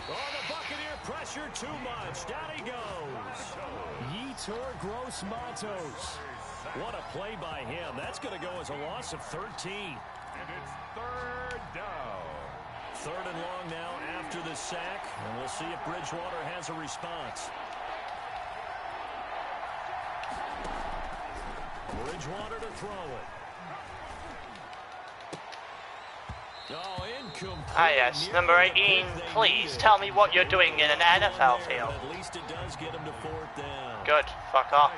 Oh, the Buccaneer pressure too much. Down he goes. Yetur Gross-Matos. What a play by him. That's going to go as a loss of 13. And it's 3rd down. 3rd and long now after the sack. And we'll see if Bridgewater has a response. Bridgewater to throw it. Oh, incomplete. Ah, yes. Number 18, please tell me what you're doing in an NFL field. At least it does get him to 4th down. Good. Fuck off.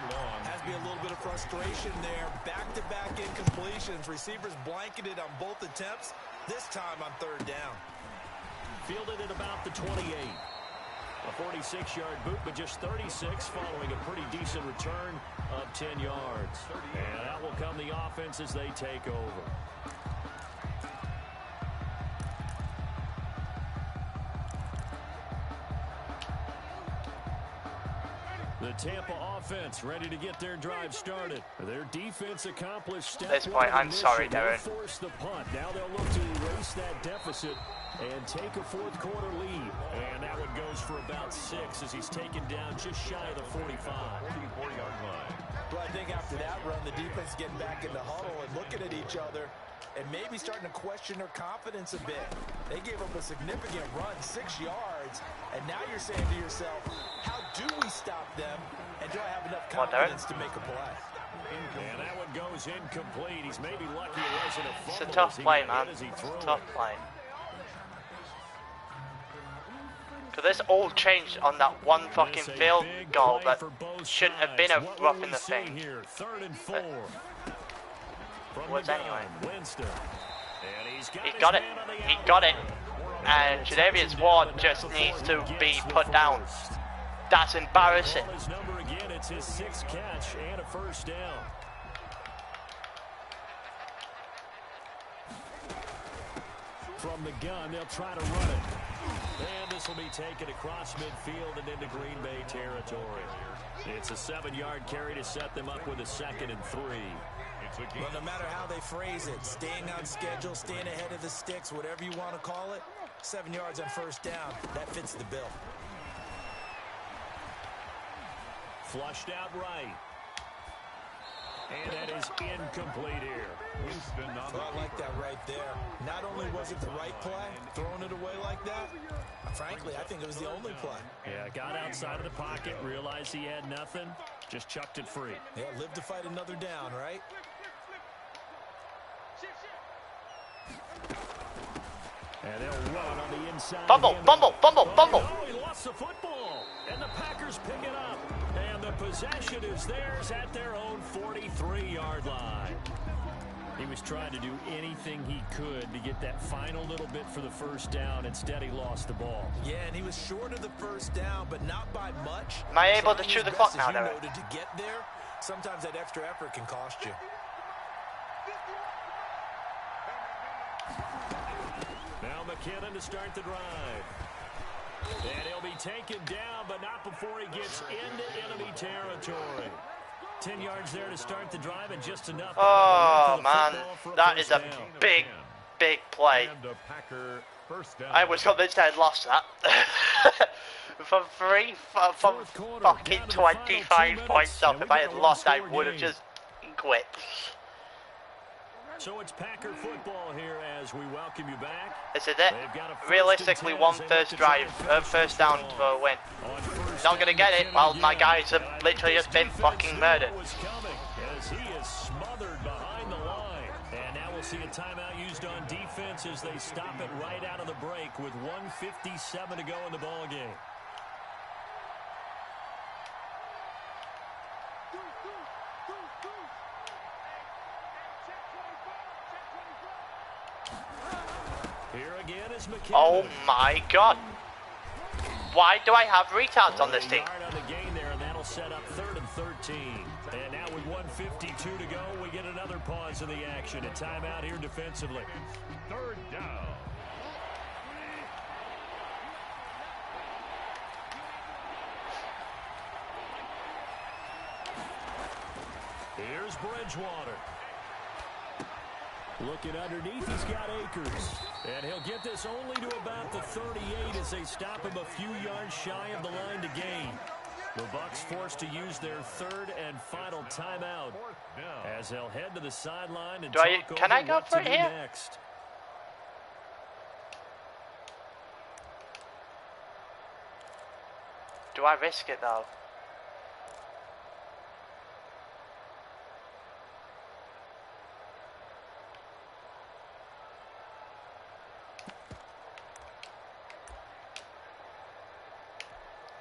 Has to be a little bit of frustration there. Back-to-back incompletions. Receivers blanketed on both attempts. This time on 3rd down. Fielded at about the 28. A 46-yard boot, but just 36 following a pretty decent return of 10 yards. And that will come the offense as they take over. The Tampa offense ready to get their drive started. Their defense accomplished step At this point, I'm sorry, Darren. Force the punt. Now they'll look to erase that deficit and take a 4th quarter lead. And that one goes for about 6 as he's taken down just shy of the 45. 44-yard line. Well, I think after that run, the defense getting back in the huddle and looking at each other and maybe starting to question their confidence a bit. They gave up a significant run, 6 yards, and now you're saying to yourself, how do we stop them, and do I have enough confidence to make a play? And that one goes incomplete. He's maybe lucky it wasn't a fumble. It's a tough play, man. It's a tough play. Because this all changed on that one fucking field goal that shouldn't have been a rough in the thing. 3rd and 4. Was anyway. Winston. And He got it. He got it. And Tre'Davious Ward just needs to be put down. That's embarrassing. His number again, it's his 6th catch and a 1st down. From the gun, they'll try to run it. And this will be taken across midfield and into Green Bay territory. It's a 7-yard carry to set them up with a 2nd and 3. Well, no matter how they phrase it, staying on schedule, staying ahead of the sticks, whatever you want to call it, 7 yards on 1st down, that fits the bill. Flushed out right. And that is incomplete here. Winston on I like that right there. Not only was it the right play, throwing it away like that, frankly, I think it was the only play. Yeah, got outside of the pocket, realized he had nothing, just chucked it free. Yeah, live to fight another down, right? And they'll run on the inside. Fumble, fumble, fumble, fumble. Oh, he lost the football. And the Packers pick it up. And the possession is theirs at their own 43-yard line. He was trying to do anything he could to get that final little bit for the 1st down. Instead, he lost the ball. Yeah, and he was short of the 1st down, but not by much. Am I able to chew the clock now, Derek? To get there, sometimes that extra effort can cost you. Now McKinnon to start the drive. And he'll be taken down, but not before he gets into enemy territory. 10 yards there to start the drive, and just enough. Oh, man. That is a big, big play. I was convinced I had lost that. From fucking 25 points off. If I had lost, I would have just quit. So it's Packer football here as we welcome you back. This is it. Realistically, one first down for a win. Not gonna get it. Well, my guys have literally just been fucking murdered. As he is smothered behind the line. And now we'll see a timeout used on defense as they stop it right out of the break with 1:57 to go in the ball game. Here again is McKinnon. Oh my god. Why do I have retards on this team? On the gain there, and that'll set up 3rd and 13. And now with 1:52 to go, we get another pause in the action. A timeout here defensively. 3rd down. Here's Bridgewater. Looking underneath, he's got Akers. And he'll get this only to about the 38 as they stop him a few yards shy of the line to gain. The Bucs forced to use their third and final timeout as they'll head to the sideline and can I go for it here? Next. Do I risk it though?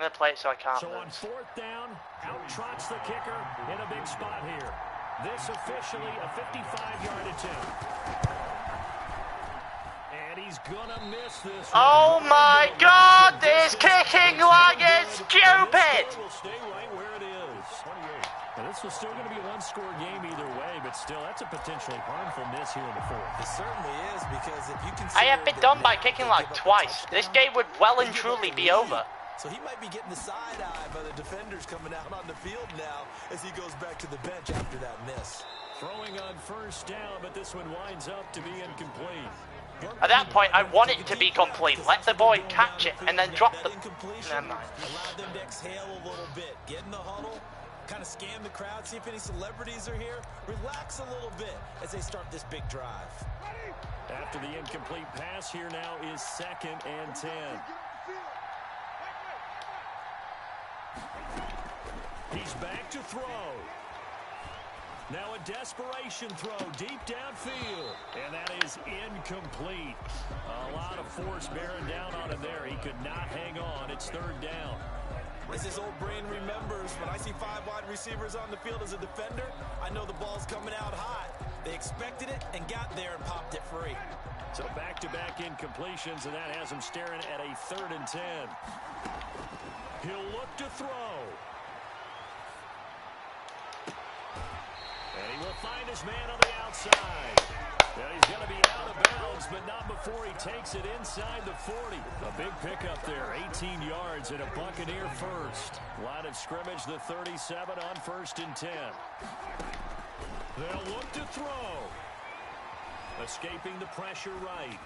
I'm gonna play it so I can't So on lose. fourth down, out trots the kicker in a big spot here. This officially a 55-yard attempt. And he's gonna miss this. Oh my God! This kicking line is stupid! Will stay right where it is. 28. Now this was still going to be a one-score game either way, but still, that's a potentially harmful miss here in the fourth. It certainly is, because if you can. I have been done by kicking like twice. This game would well and truly be over. So he might be getting the side eye by the defenders coming out on the field now as he goes back to the bench after that miss. Throwing on first down, but this one winds up to be incomplete. At that point, I want it to be complete. Let the boy catch it and then drop the... Never mind. Allow them to exhale a little bit. Get in the huddle. Kind of scan the crowd. See if any celebrities are here. Relax a little bit as they start this big drive. After the incomplete pass, here now is 2nd and 10. He's back to throw. Now a desperation throw deep downfield. And that is incomplete. A lot of force bearing down on him there. He could not hang on. It's 3rd down. As his old brain remembers, when I see 5 wide receivers on the field as a defender, I know the ball's coming out hot. They expected it and got there and popped it free. So back-to-back incompletions, and that has him staring at a 3rd and 10. He'll look to throw. And he will find his man on the outside. And he's going to be out of bounds, but not before he takes it inside the 40. A big pickup there, 18 yards and a Buccaneer first. Line of scrimmage, the 37 on 1st and 10. They'll look to throw. Escaping the pressure right.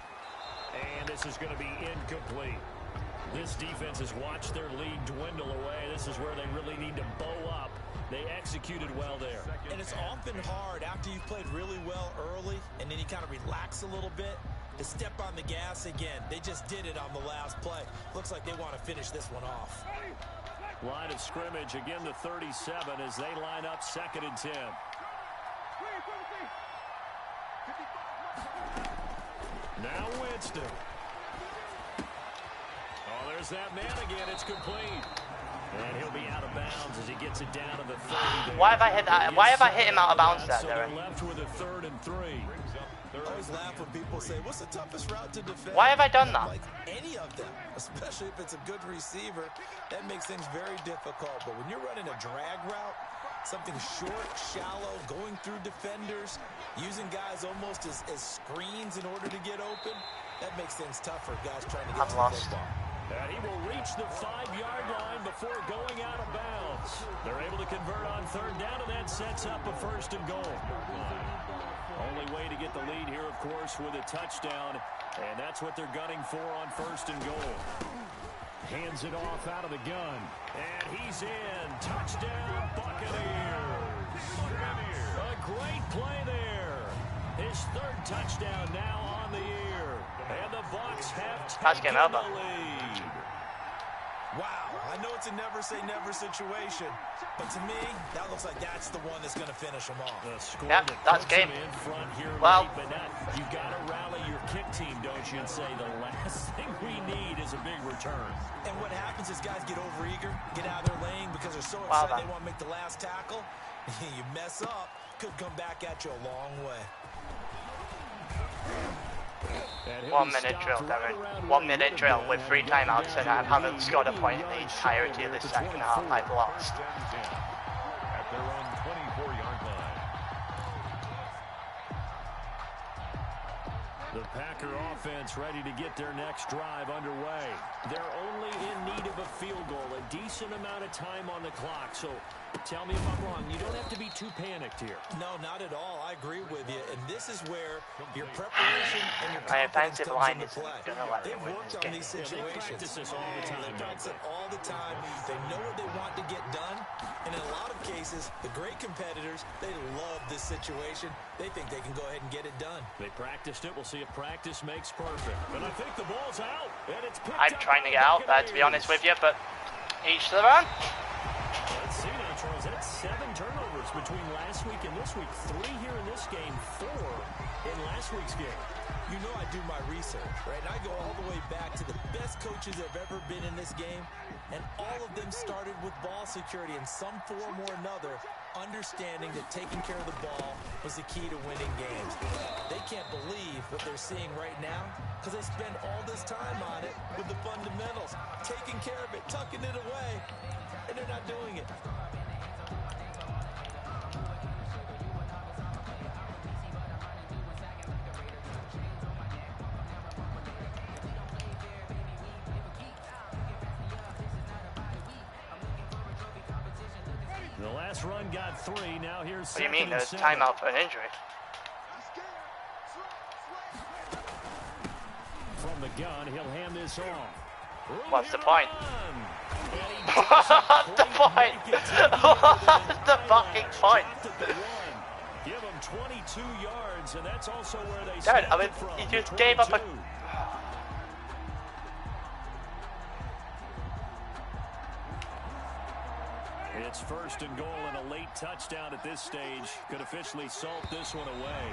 And this is going to be incomplete. This defense has watched their lead dwindle away. This is where they really need to bow up. They executed well there. And it's often hard after you've played really well early and then you kind of relax a little bit to step on the gas again. They just did it on the last play. Looks like they want to finish this one off. Line of scrimmage, again the 37 as they line up 2nd and 10. Now Winston. Oh, there's that man again. It's complete. And he'll be out of bounds as he gets it down to the 30. Why have I hit that? Why have I hit him out of bounds there, So Derek? they're left with a 3rd and 3. I always laugh when people say, what's the toughest route to defend? Why have I done that? Like any of them, especially if it's a good receiver, that makes things very difficult. But when you're running a drag route, something short, shallow, going through defenders, using guys almost as screens in order to get open, that makes things tougher. Guys trying to get to the football. And he will reach the 5-yard line before going out of bounds. They're able to convert on 3rd down, and that sets up a 1st and goal. Only way to get the lead here, of course, with a touchdown, and that's what they're gunning for on 1st and goal. Hands it off out of the gun, and he's in. Touchdown, Buccaneers. A great play there. His 3rd touchdown now on the year. And the Bucs have taken the lead. Wow, I know it's a never-say-never situation, but to me, that looks like that's the one that's going to finish them off. Yep, that's game. In front here well, late, but you got to rally your kick team, don't you, and say the last thing we need is a big return. And what happens is guys get overeager, get out of their lane because they're so excited they want to make the last tackle. You mess up, could come back at you a long way. 1 minute drill, Darren. 1 minute drill with 3 timeouts, and I haven't scored a point in the entirety of the second half. I've lost. At their own 24-yard line. The Packer offense ready to get their next drive underway. They're only in need of a field goal, a decent amount of time on the clock. So tell me if I'm wrong. You don't have to be too panicked here. No, not at all. I agree with you. And this is where your preparation and your My confidence offensive comes line into is play. gonna let They've them win worked this on game. these Yeah, situations. they practice this all the time. They practice it all the time. They know what they want to get done. And in a lot of cases, the great competitors, they love this situation. They think they can go ahead and get it done. They practiced it. We'll see if practice makes perfect. And I think the ball's out. And it's picked I'm up trying to by get out the there, to be honest with you, but each to their own. Let's see now, Charles. That's 7 turnovers between last week and this week. 3 here in this game, 4 in last week's game. You know I do my research, right? And I go all the way back to the best coaches that have ever been in this game, and all of them started with ball security in some form or another, understanding that taking care of the ball was the key to winning games. They can't believe what they're seeing right now because they spend all this time on it with the fundamentals, taking care of it, tucking it away, and they're not doing it. The last run got 3. Now here's What do you mean? second and There's 7. timeout for an injury. From the gun, he'll hand this off. What's the point? What's the point? What's the fucking point? Give him 22 yards, and that's also where they Dad, I mean, snapped it from. he just gave up a... It's first and goal, and a late touchdown at this stage could officially salt this one away.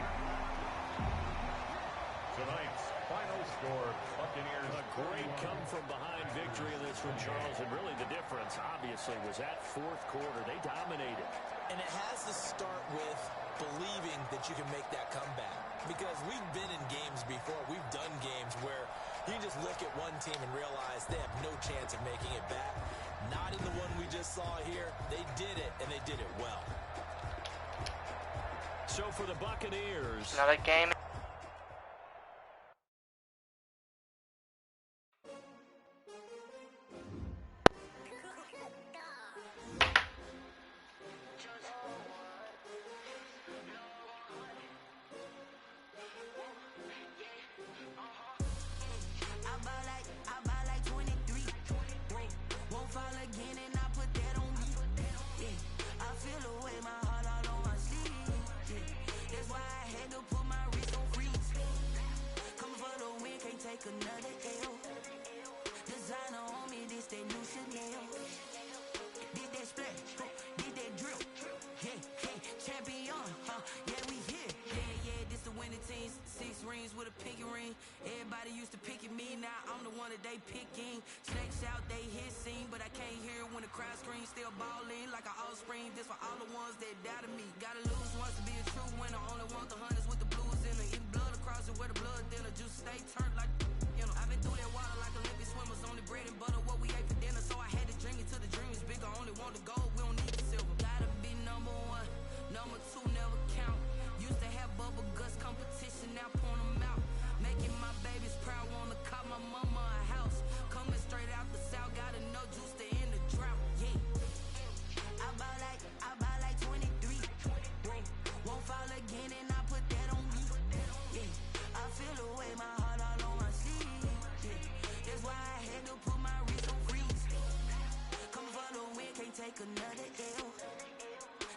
Tonight's final score, Buccaneers. A great come-from-behind victory in this one, Charles, and really the difference, obviously, was that fourth quarter. They dominated. And it has to start with believing that you can make that comeback. Because we've been in games before. We've done games where you just look at one team and realize they have no chance of making it back. Not in the one we just saw here. They did it, and they did it well. So for the Buccaneers... Another game. Another L. Designer on me, this that new Chanel. Did that splash, did that drip. Yeah, yeah, champion, yeah, we here. Yeah, this the winning team. 6 rings with a pinky ring. Everybody used to pick at me, now I'm the one that they picking. Snakes out, they hit scene, but I can't hear when the crowd screams. Still balling like an offspring. This for all the ones that doubted me. Gotta lose once to be a true winner. Only want the hunters with the blues in it. Eat blood across it where the blood thinner. Juice stay turned like. I've been through that water like Olympic swimmers. Only bread and butter, what we ate for dinner. So I had to drink it till the dream is bigger. Only want the gold, we don't need the silver. Gotta be number 1, number 2 never count. Used to have bubble guts competition, now point them out. Making my babies proud, wanna call my mama a house. Coming straight out the south, gotta know juice to end the drought. Yeah, I buy like 23. Won't fall again and I put that on me. Yeah, I feel the way my heart all on my sleeve. That's why I had to put my wrist on freeze. Come for the win, can't take another L.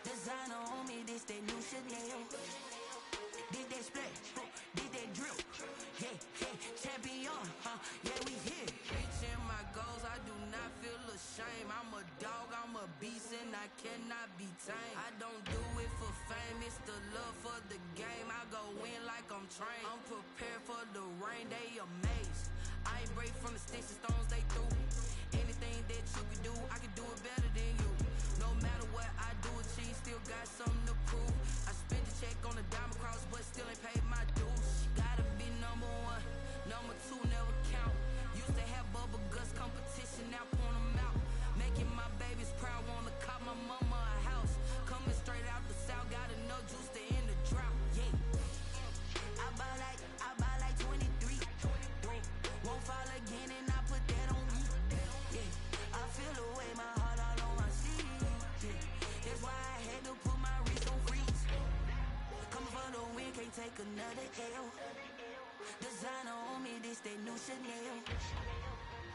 Designer on me, this that new Chanel. Did that splash, did that drip. Yeah, yeah, champion, yeah, we here. Reaching my goals, I do not feel ashamed. I'm a dog, I'm a beast, and I cannot be tamed. I don't do it for fame, it's the love for the game. I go in like I'm trained. I'm prepared for the rain, they amazed. I ain't break from the sticks and stones they threw. Anything that you can do, I can do it better than you. No matter what I do, achieve, still got something to prove. I spent the check on the diamond cross, but still ain't paid my dues. Gotta be number 1, number 2 never count. Used to have bubble guts competition, now point them out. Making my babies proud, wanna call my mama a house. Coming straight out the south, gotta know juice to end the drought. Yeah, I buy like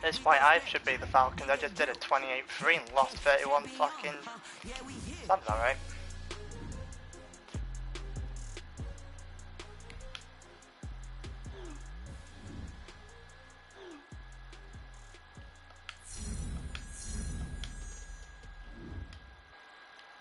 This fight I should be the Falcons. I just did a 28-3 and lost 31 fucking... Sounds alright.